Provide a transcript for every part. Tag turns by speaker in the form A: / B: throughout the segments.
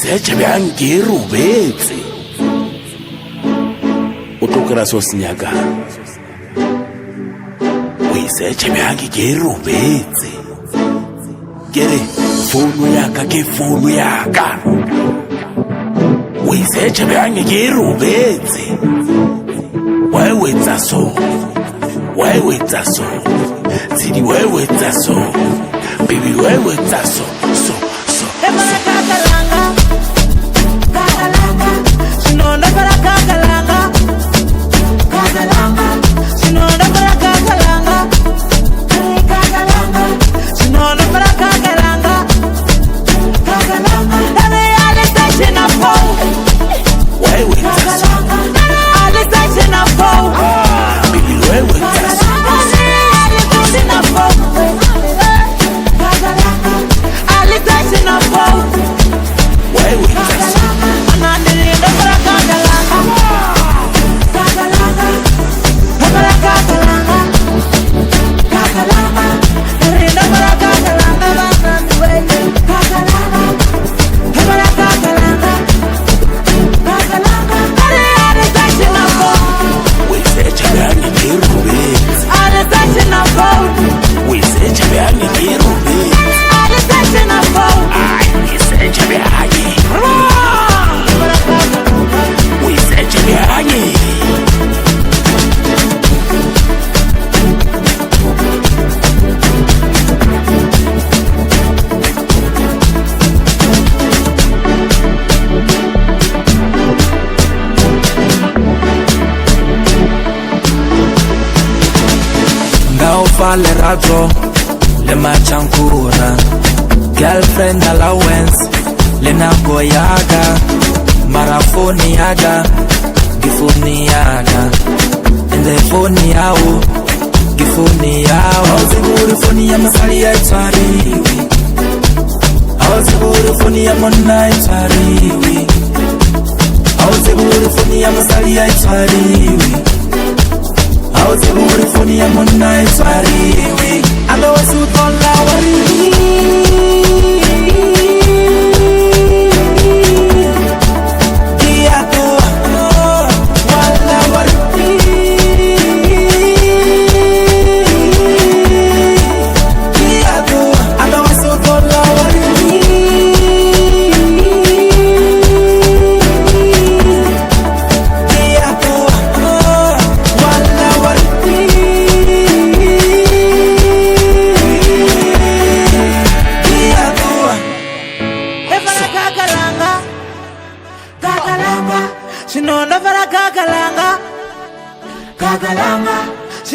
A: Secha byangi ke rubetse o tlokela so senyaka o secha byangi ke rubetse kere founu yaka ke founu yaka o secha byangi ke rubetse why wetsa so tsidi why wetsa so baby why wetsa so
B: Le rato, le machankura, girlfriend allowance, le nagoyaga, marafoni yaga, gifuni yaga, in the phone yao, gifuni yao, ziburi phone ya masali ya itariwi, ziburi phone ya mona itariwi, ziburi phone ya masali ya itariwi. Ziburi phone ya mona itariwi alo wasutola wari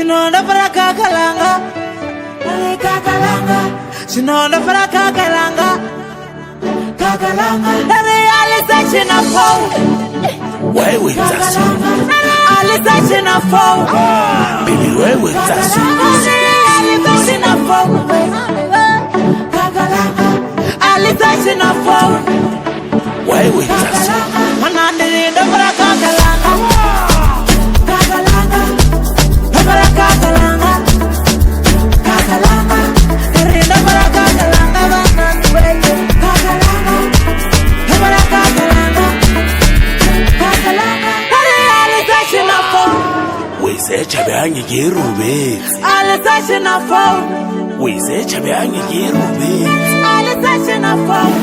C: Sinonda para kakalanga, sinonda para kakalanga, the realization of hope.
A: Why with us?
C: Realization of hope.
A: Baby, why with us?
C: Realization of hope. Realization of hope.
A: Why with us?
C: Manandinda para kakalanga. Realization
A: Wisecha behangi girubet
C: Alisashi na phone
A: Wisecha behangi girubet
C: Alisashi na phone